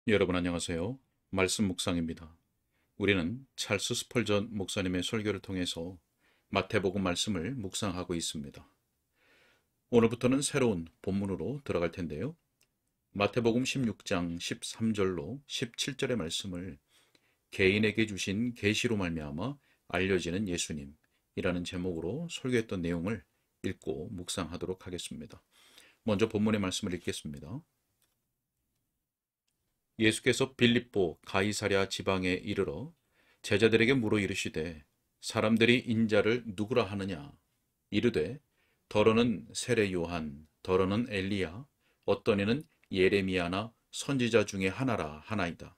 여러분 안녕하세요. 말씀 묵상입니다. 우리는 찰스 스펄전 목사님의 설교를 통해서 마태복음 말씀을 묵상하고 있습니다. 오늘부터는 새로운 본문으로 들어갈 텐데요. 마태복음 16장 13절로 17절의 말씀을 개인에게 주신 계시로 말미암아 알려지는 예수님이라는 제목으로 설교했던 내용을 읽고 묵상하도록 하겠습니다. 먼저 본문의 말씀을 읽겠습니다. 예수께서 빌립보 가이사랴 지방에 이르러 제자들에게 물어 이르시되 사람들이 인자를 누구라 하느냐 이르되 더러는 세례 요한 더러는 엘리야 어떤 이는 예레미야나 선지자 중에 하나라 하나이다.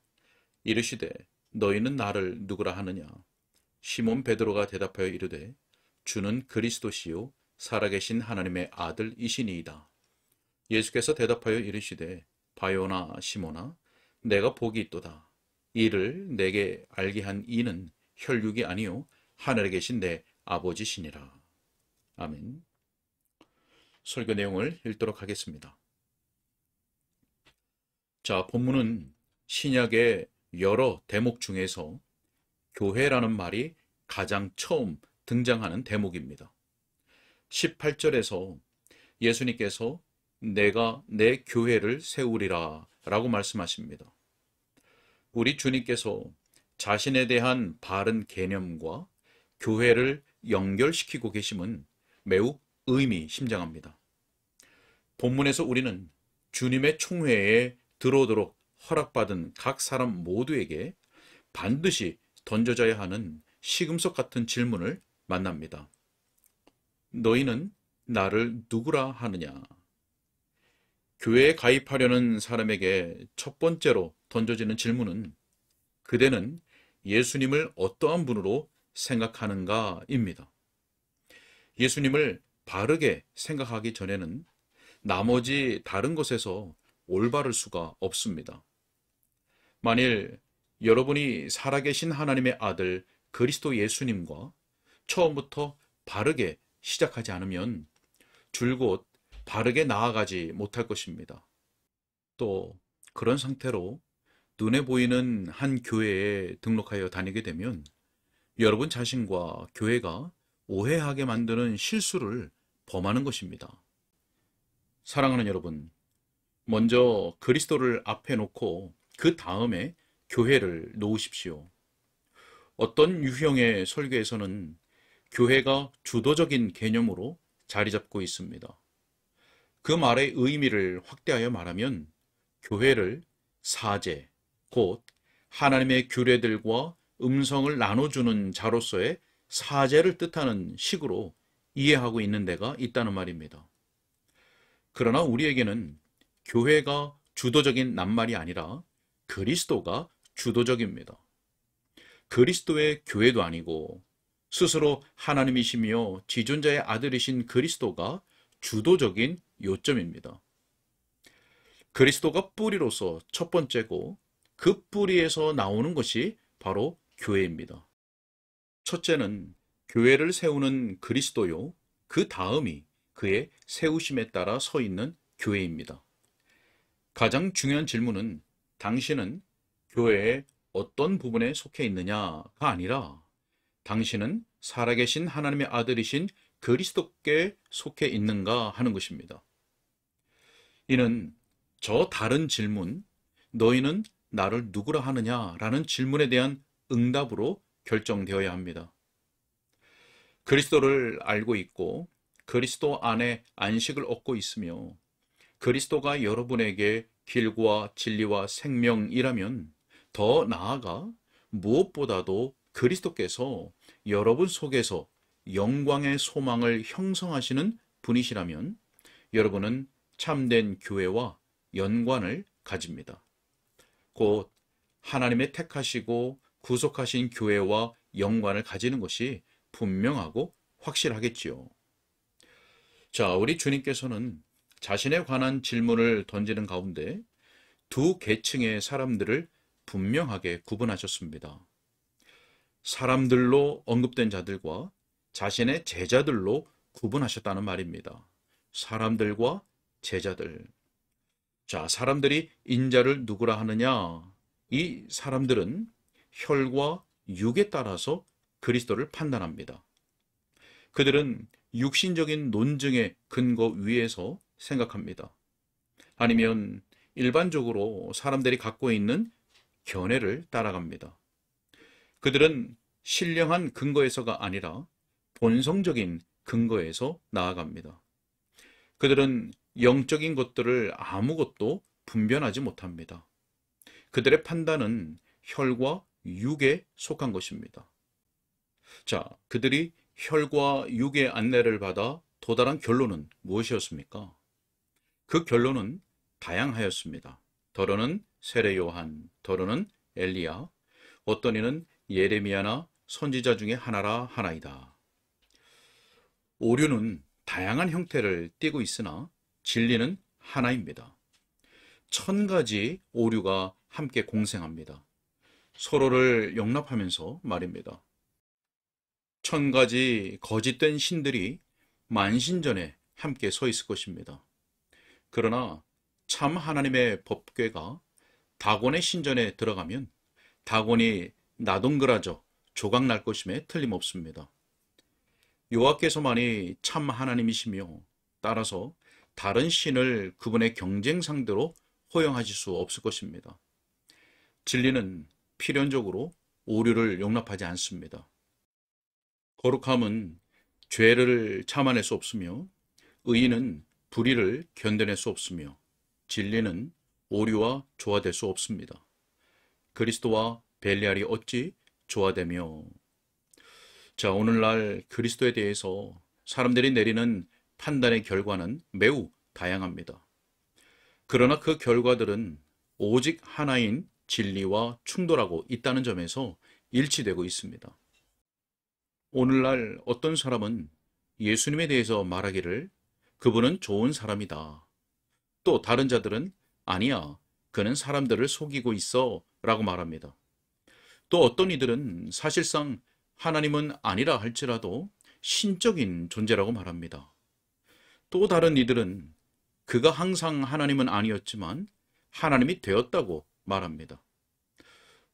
이르시되 너희는 나를 누구라 하느냐. 시몬 베드로가 대답하여 이르되 주는 그리스도시요 살아계신 하나님의 아들이시니이다. 예수께서 대답하여 이르시되 바요나 시몬아 내가 복이 있도다. 이를 내게 알게 한 이는 혈육이 아니요 하늘에 계신 내 아버지시니라. 아멘. 설교 내용을 읽도록 하겠습니다. 자, 본문은 신약의 여러 대목 중에서 교회라는 말이 가장 처음 등장하는 대목입니다. 18절에서 예수님께서 내가 내 교회를 세우리라 라고 말씀하십니다. 우리 주님께서 자신에 대한 바른 개념과 교회를 연결시키고 계심은 매우 의미심장합니다. 본문에서 우리는 주님의 총회에 들어오도록 허락받은 각 사람 모두에게 반드시 던져져야 하는 시금석 같은 질문을 만납니다. 너희는 나를 누구라 하느냐? 교회에 가입하려는 사람에게 첫 번째로 던져지는 질문은 그대는 예수님을 어떠한 분으로 생각하는가입니다. 예수님을 바르게 생각하기 전에는 나머지 다른 것에서 올바를 수가 없습니다. 만일 여러분이 살아계신 하나님의 아들 그리스도 예수님과 처음부터 바르게 시작하지 않으면 줄곧 바르게 나아가지 못할 것입니다. 또 그런 상태로 눈에 보이는 한 교회에 등록하여 다니게 되면 여러분 자신과 교회가 오해하게 만드는 실수를 범하는 것입니다. 사랑하는 여러분, 먼저 그리스도를 앞에 놓고 그 다음에 교회를 놓으십시오. 어떤 유형의 설교에서는 교회가 주도적인 개념으로 자리 잡고 있습니다. 그 말의 의미를 확대하여 말하면 교회를 사제, 곧 하나님의 규례들과 음성을 나눠주는 자로서의 사제를 뜻하는 식으로 이해하고 있는 데가 있다는 말입니다. 그러나 우리에게는 교회가 주도적인 낱말이 아니라 그리스도가 주도적입니다. 그리스도의 교회도 아니고 스스로 하나님이시며 지존자의 아들이신 그리스도가 주도적인 요점입니다. 그리스도가 뿌리로서 첫 번째고 그 뿌리에서 나오는 것이 바로 교회입니다. 첫째는 교회를 세우는 그리스도요. 그 다음이 그의 세우심에 따라 서 있는 교회입니다. 가장 중요한 질문은 당신은 교회의 어떤 부분에 속해 있느냐가 아니라 당신은 살아계신 하나님의 아들이신 그리스도께 속해 있는가 하는 것입니다. 이는 저 다른 질문, 너희는 나를 누구라 하느냐라는 질문에 대한 응답으로 결정되어야 합니다. 그리스도를 알고 있고 그리스도 안에 안식을 얻고 있으며 그리스도가 여러분에게 길과 진리와 생명이라면 더 나아가 무엇보다도 그리스도께서 여러분 속에서 영광의 소망을 형성하시는 분이시라면 여러분은 참된 교회와 연관을 가집니다. 곧 하나님의 택하시고 구속하신 교회와 연관을 가지는 것이 분명하고 확실하겠지요. 자, 우리 주님께서는 자신에 관한 질문을 던지는 가운데 두 계층의 사람들을 분명하게 구분하셨습니다. 사람들로 언급된 자들과 자신의 제자들로 구분하셨다는 말입니다. 사람들과 제자들. 자, 사람들이 인자를 누구라 하느냐? 이 사람들은 혈과 육에 따라서 그리스도를 판단합니다. 그들은 육신적인 논증의 근거 위에서 생각합니다. 아니면 일반적으로 사람들이 갖고 있는 견해를 따라갑니다. 그들은 신령한 근거에서가 아니라 본성적인 근거에서 나아갑니다. 그들은 영적인 것들을 아무것도 분별하지 못합니다. 그들의 판단은 혈과 육에 속한 것입니다. 자, 그들이 혈과 육의 안내를 받아 도달한 결론은 무엇이었습니까? 그 결론은 다양하였습니다. 더러는 세례 요한, 더러는 엘리야, 어떤 이는 예레미야나 선지자 중에 하나라 하나이다. 오류는 다양한 형태를 띠고 있으나 진리는 하나입니다. 1000가지 오류가 함께 공생합니다. 서로를 용납하면서 말입니다. 1000가지 거짓된 신들이 만신전에 함께 서 있을 것입니다. 그러나 참 하나님의 법궤가 다곤의 신전에 들어가면 다곤이 나동그라져 조각날 것임에 틀림없습니다. 여호와께서만이 참 하나님이시며 따라서 다른 신을 그분의 경쟁 상대로 허용하실 수 없을 것입니다. 진리는 필연적으로 오류를 용납하지 않습니다. 거룩함은 죄를 참아낼 수 없으며 의인은 불의를 견뎌낼 수 없으며 진리는 오류와 조화될 수 없습니다. 그리스도와 벨리알이 어찌 조화되며. 자, 오늘날 그리스도에 대해서 사람들이 내리는 판단의 결과는 매우 다양합니다. 그러나 그 결과들은 오직 하나인 진리와 충돌하고 있다는 점에서 일치되고 있습니다. 오늘날 어떤 사람은 예수님에 대해서 말하기를 그분은 좋은 사람이다. 또 다른 자들은 아니야, 그는 사람들을 속이고 있어 라고 말합니다. 또 어떤 이들은 사실상 하나님은 아니라 할지라도 신적인 존재라고 말합니다. 또 다른 이들은 그가 항상 하나님은 아니었지만 하나님이 되었다고 말합니다.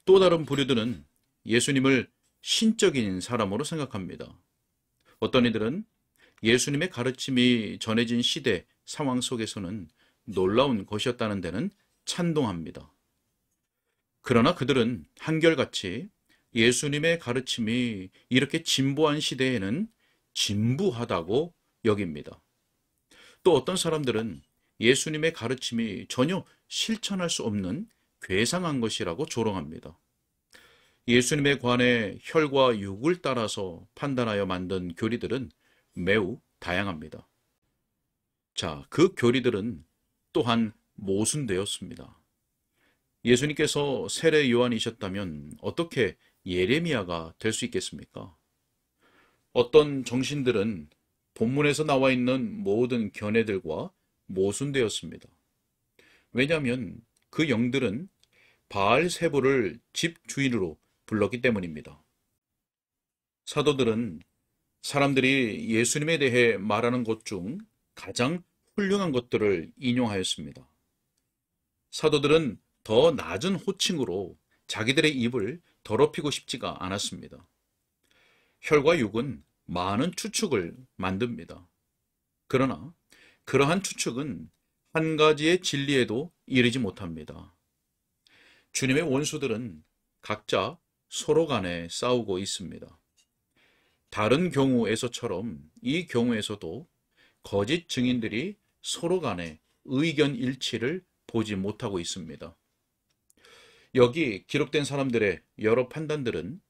또 다른 부류들은 예수님을 신적인 사람으로 생각합니다. 어떤 이들은 예수님의 가르침이 전해진 시대 상황 속에서는 놀라운 것이었다는 데는 찬동합니다. 그러나 그들은 한결같이 예수님의 가르침이 이렇게 진보한 시대에는 진부하다고 여깁니다. 또 어떤 사람들은 예수님의 가르침이 전혀 실천할 수 없는 괴상한 것이라고 조롱합니다. 예수님에 관해 혈과 육을 따라서 판단하여 만든 교리들은 매우 다양합니다. 자, 그 교리들은 또한 모순되었습니다. 예수님께서 세례 요한이셨다면 어떻게 예레미야가 될 수 있겠습니까? 어떤 정신들은 본문에서 나와 있는 모든 견해들과 모순되었습니다. 왜냐하면 그 영들은 바알세부를 집주인으로 불렀기 때문입니다. 사도들은 사람들이 예수님에 대해 말하는 것 중 가장 훌륭한 것들을 인용하였습니다. 사도들은 더 낮은 호칭으로 자기들의 입을 더럽히고 싶지가 않았습니다. 혈과 육은 많은 추측을 만듭니다. 그러나 그러한 추측은 한 가지의 진리에도 이르지 못합니다. 주님의 원수들은 각자 서로 간에 싸우고 있습니다. 다른 경우에서처럼 이 경우에서도 거짓 증인들이 서로 간에 의견 일치를 보지 못하고 있습니다. 여기 기록된 사람들의 여러 판단들은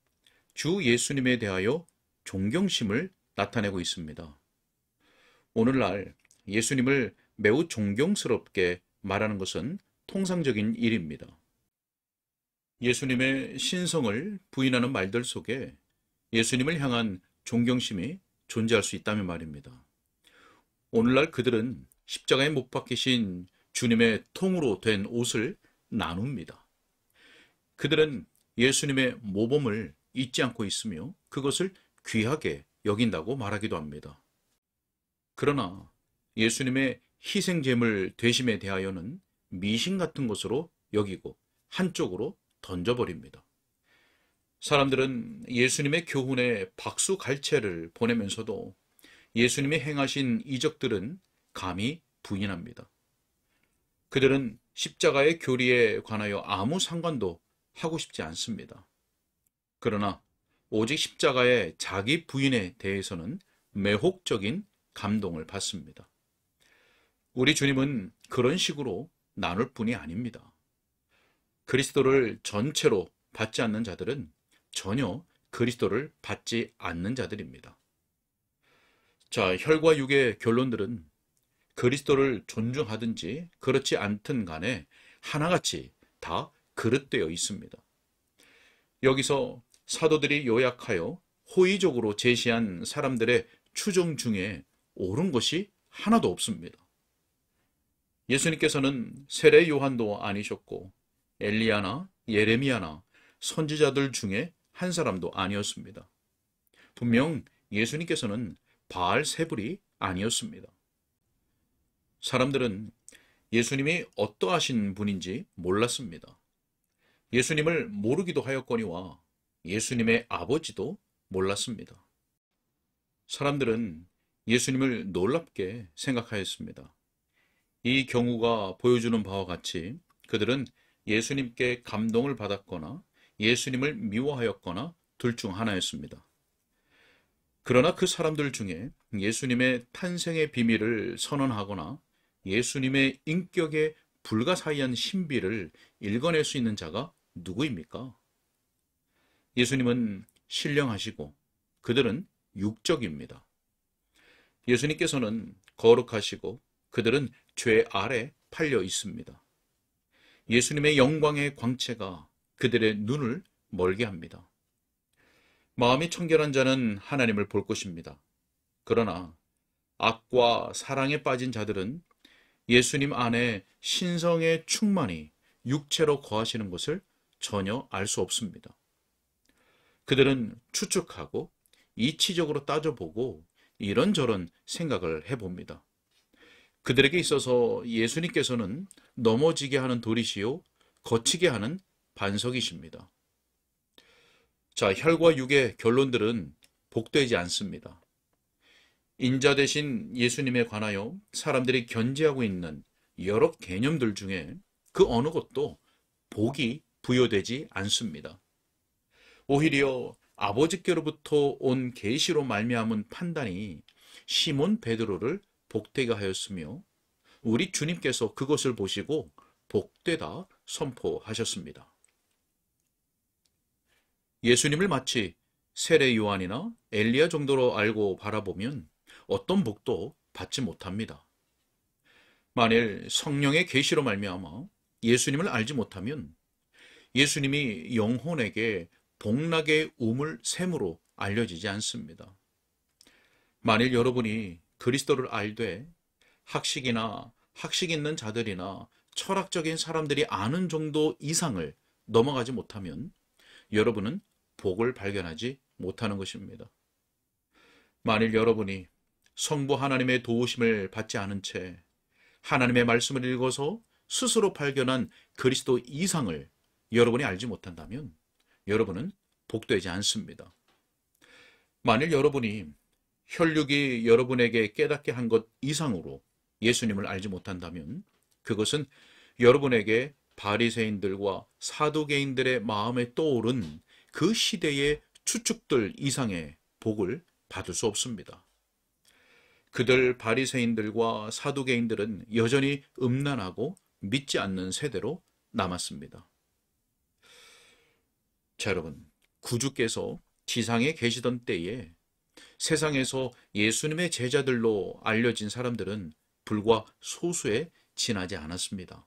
주 예수님에 대하여 존경심을 나타내고 있습니다. 오늘날 예수님을 매우 존경스럽게 말하는 것은 통상적인 일입니다. 예수님의 신성을 부인하는 말들 속에 예수님을 향한 존경심이 존재할 수 있다면 말입니다. 오늘날 그들은 십자가에 못 박히신 주님의 통으로 된 옷을 나눕니다. 그들은 예수님의 모범을 잊지 않고 있으며 그것을 귀하게 여긴다고 말하기도 합니다. 그러나 예수님의 희생제물 되심에 대하여는 미신 같은 것으로 여기고 한쪽으로 던져버립니다. 사람들은 예수님의 교훈에 박수갈채를 보내면서도 예수님이 행하신 이적들은 감히 부인합니다. 그들은 십자가의 교리에 관하여 아무 상관도 하고 싶지 않습니다. 그러나 오직 십자가의 자기 부인에 대해서는 매혹적인 감동을 받습니다. 우리 주님은 그런 식으로 나눌 뿐이 아닙니다. 그리스도를 전체로 받지 않는 자들은 전혀 그리스도를 받지 않는 자들입니다. 자, 혈과 육의 결론들은 그리스도를 존중하든지 그렇지 않든 간에 하나같이 다 그릇되어 있습니다. 여기서 사도들이 요약하여 호의적으로 제시한 사람들의 추정 중에 옳은 것이 하나도 없습니다. 예수님께서는 세례 요한도 아니셨고 엘리야나 예레미야나 선지자들 중에 한 사람도 아니었습니다. 분명 예수님께서는 바알세불이 아니었습니다. 사람들은 예수님이 어떠하신 분인지 몰랐습니다. 예수님을 모르기도 하였거니와 예수님의 아버지도 몰랐습니다. 사람들은 예수님을 놀랍게 생각하였습니다. 이 경우가 보여주는 바와 같이 그들은 예수님께 감동을 받았거나 예수님을 미워하였거나 둘 중 하나였습니다. 그러나 그 사람들 중에 예수님의 탄생의 비밀을 선언하거나 예수님의 인격의 불가사의한 신비를 읽어낼 수 있는 자가 누구입니까? 예수님은 신령하시고 그들은 육적입니다. 예수님께서는 거룩하시고 그들은 죄 아래 팔려 있습니다. 예수님의 영광의 광채가 그들의 눈을 멀게 합니다. 마음이 청결한 자는 하나님을 볼 것입니다. 그러나 악과 사랑에 빠진 자들은 예수님 안에 신성의 충만이 육체로 거하시는 것을 전혀 알 수 없습니다. 그들은 추측하고 이치적으로 따져보고 이런저런 생각을 해봅니다. 그들에게 있어서 예수님께서는 넘어지게 하는 돌이시요 거치게 하는 반석이십니다. 자, 혈과 육의 결론들은 복되지 않습니다. 인자 되신 예수님에 관하여 사람들이 견지하고 있는 여러 개념들 중에 그 어느 것도 복이 부여되지 않습니다. 오히려 아버지께로부터 온 계시로 말미암은 판단이 시몬 베드로를 복되게 하였으며 우리 주님께서 그것을 보시고 복되다 선포하셨습니다. 예수님을 마치 세례 요한이나 엘리야 정도로 알고 바라보면 어떤 복도 받지 못합니다. 만일 성령의 계시로 말미암아 예수님을 알지 못하면 예수님이 영혼에게 복락의 우물 샘으로 알려지지 않습니다. 만일 여러분이 그리스도를 알되 학식이나 학식 있는 자들이나 철학적인 사람들이 아는 정도 이상을 넘어가지 못하면 여러분은 복을 발견하지 못하는 것입니다. 만일 여러분이 성부 하나님의 도우심을 받지 않은 채 하나님의 말씀을 읽어서 스스로 발견한 그리스도 이상을 여러분이 알지 못한다면 여러분은 복되지 않습니다. 만일 여러분이 혈육이 여러분에게 깨닫게 한 것 이상으로 예수님을 알지 못한다면 그것은 여러분에게 바리새인들과 사두개인들의 마음에 떠오른 그 시대의 추측들 이상의 복을 받을 수 없습니다. 그들 바리새인들과 사두개인들은 여전히 음란하고 믿지 않는 세대로 남았습니다. 자, 여러분, 구주께서 지상에 계시던 때에 세상에서 예수님의 제자들로 알려진 사람들은 불과 소수에 지나지 않았습니다.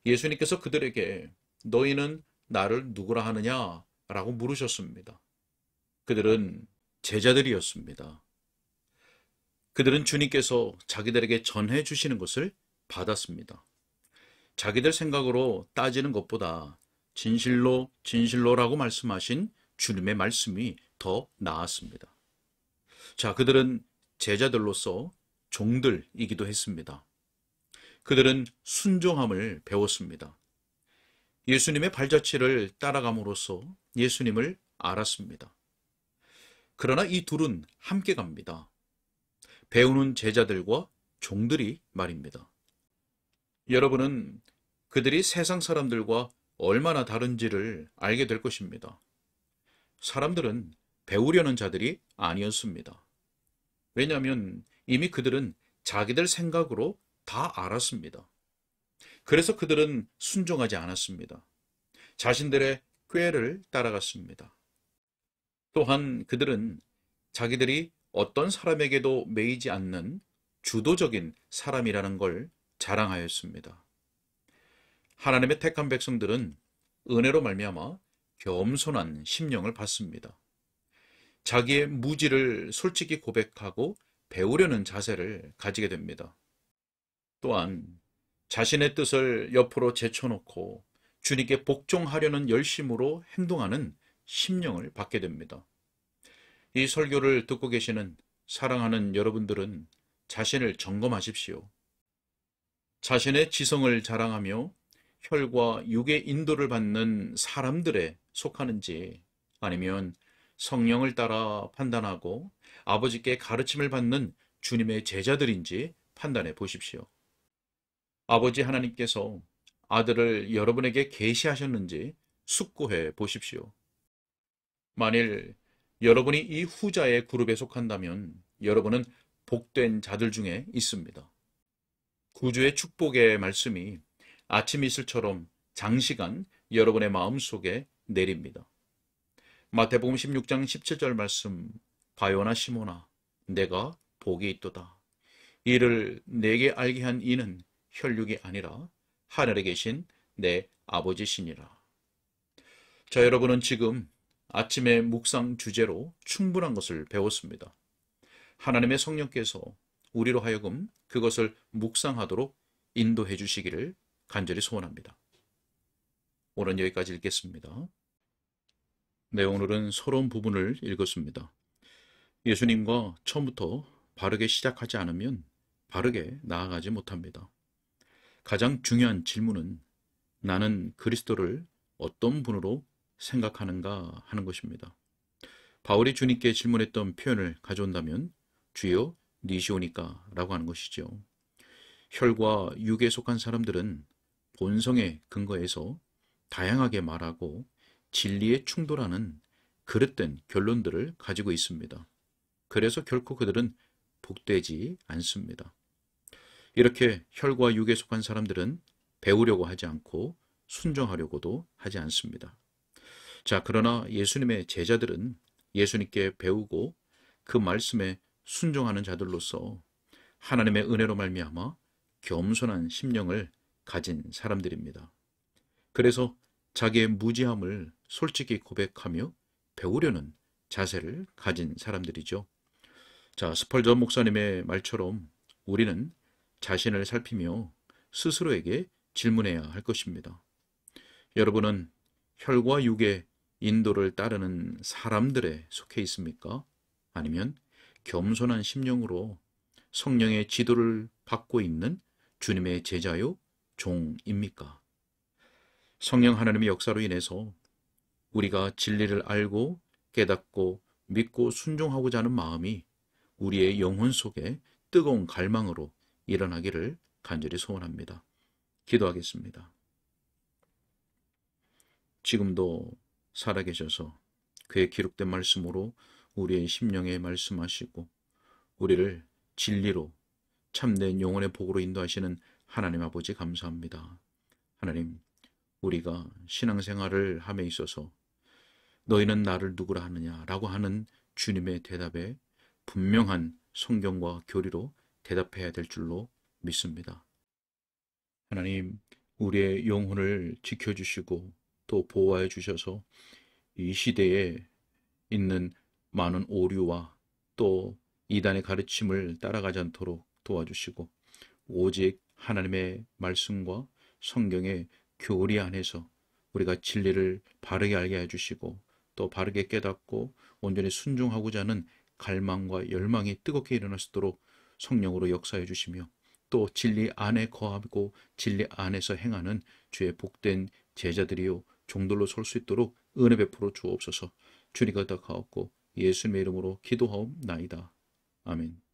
예수님께서 그들에게 너희는 나를 누구라 하느냐? 라고 물으셨습니다. 그들은 제자들이었습니다. 그들은 주님께서 자기들에게 전해 주시는 것을 받았습니다. 자기들 생각으로 따지는 것보다 진실로 진실로라고 말씀하신 주님의 말씀이 더 나았습니다. 자, 그들은 제자들로서 종들이기도 했습니다. 그들은 순종함을 배웠습니다. 예수님의 발자취를 따라감으로써 예수님을 알았습니다. 그러나 이 둘은 함께 갑니다. 배우는 제자들과 종들이 말입니다. 여러분은 그들이 세상 사람들과 얼마나 다른지를 알게 될 것입니다. 사람들은 배우려는 자들이 아니었습니다. 왜냐하면 이미 그들은 자기들 생각으로 다 알았습니다. 그래서 그들은 순종하지 않았습니다. 자신들의 꾀를 따라갔습니다. 또한 그들은 자기들이 어떤 사람에게도 매이지 않는 주도적인 사람이라는 걸 자랑하였습니다. 하나님의 택한 백성들은 은혜로 말미암아 겸손한 심령을 받습니다. 자기의 무지를 솔직히 고백하고 배우려는 자세를 가지게 됩니다. 또한 자신의 뜻을 옆으로 제쳐놓고 주님께 복종하려는 열심으로 행동하는 심령을 받게 됩니다. 이 설교를 듣고 계시는 사랑하는 여러분들은 자신을 점검하십시오. 자신의 지성을 자랑하며 혈과 육의 인도를 받는 사람들에 속하는지, 아니면 성령을 따라 판단하고 아버지께 가르침을 받는 주님의 제자들인지 판단해 보십시오. 아버지 하나님께서 아들을 여러분에게 계시하셨는지 숙고해 보십시오. 만일 여러분이 이 후자의 그룹에 속한다면 여러분은 복된 자들 중에 있습니다. 구주의 축복의 말씀이 아침 이슬처럼 장시간 여러분의 마음속에 내립니다. 마태복음 16장 17절 말씀, 바요나 시모나 내가 복이 있도다. 이를 내게 알게 한 이는 혈육이 아니라 하늘에 계신 내 아버지시니라. 자, 여러분은 지금 아침의 묵상 주제로 충분한 것을 배웠습니다. 하나님의 성령께서 우리로 하여금 그것을 묵상하도록 인도해 주시기를 간절히 소원합니다. 오늘은 여기까지 읽겠습니다. 네, 오늘은 서러운 부분을 읽었습니다. 예수님과 처음부터 바르게 시작하지 않으면 바르게 나아가지 못합니다. 가장 중요한 질문은 나는 그리스도를 어떤 분으로 생각하는가 하는 것입니다. 바울이 주님께 질문했던 표현을 가져온다면 주여 니시오니까 라고 하는 것이죠. 혈과 육에 속한 사람들은 본성의 근거에서 다양하게 말하고 진리에 충돌하는 그릇된 결론들을 가지고 있습니다. 그래서 결코 그들은 복되지 않습니다. 이렇게 혈과 육에 속한 사람들은 배우려고 하지 않고 순종하려고도 하지 않습니다. 자, 그러나 예수님의 제자들은 예수님께 배우고 그 말씀에 순종하는 자들로서 하나님의 은혜로 말미암아 겸손한 심령을 가진 사람들입니다. 그래서 자기의 무지함을 솔직히 고백하며 배우려는 자세를 가진 사람들이죠. 자, 스펄전 목사님의 말처럼 우리는 자신을 살피며 스스로에게 질문해야 할 것입니다. 여러분은 혈과 육의 인도를 따르는 사람들에 속해 있습니까? 아니면 겸손한 심령으로 성령의 지도를 받고 있는 주님의 제자요, 종입니까? 성령 하나님의 역사로 인해서 우리가 진리를 알고 깨닫고 믿고 순종하고자 하는 마음이 우리의 영혼 속에 뜨거운 갈망으로 일어나기를 간절히 소원합니다. 기도하겠습니다. 지금도 살아계셔서 그의 기록된 말씀으로 우리의 심령에 말씀하시고 우리를 진리로 참된 영혼의 복으로 인도하시는 하나님 아버지 감사합니다. 하나님, 우리가 신앙생활을 함에 있어서 너희는 나를 누구라 하느냐라고 하는 주님의 대답에 분명한 성경과 교리로 대답해야 될 줄로 믿습니다. 하나님, 우리의 영혼을 지켜주시고 또 보호해 주셔서 이 시대에 있는 많은 오류와 또 이단의 가르침을 따라가지 않도록 도와주시고 오직 하나님의 말씀과 성경의 교리 안에서 우리가 진리를 바르게 알게 해주시고 또 바르게 깨닫고 온전히 순종하고자 하는 갈망과 열망이 뜨겁게 일어날 수 있도록 성령으로 역사해 주시며 또 진리 안에 거하고 진리 안에서 행하는 주의 복된 제자들이요 종들로 설 수 있도록 은혜 베풀어 주옵소서. 주님 거듭하옵고 예수님의 이름으로 기도하옵나이다. 아멘.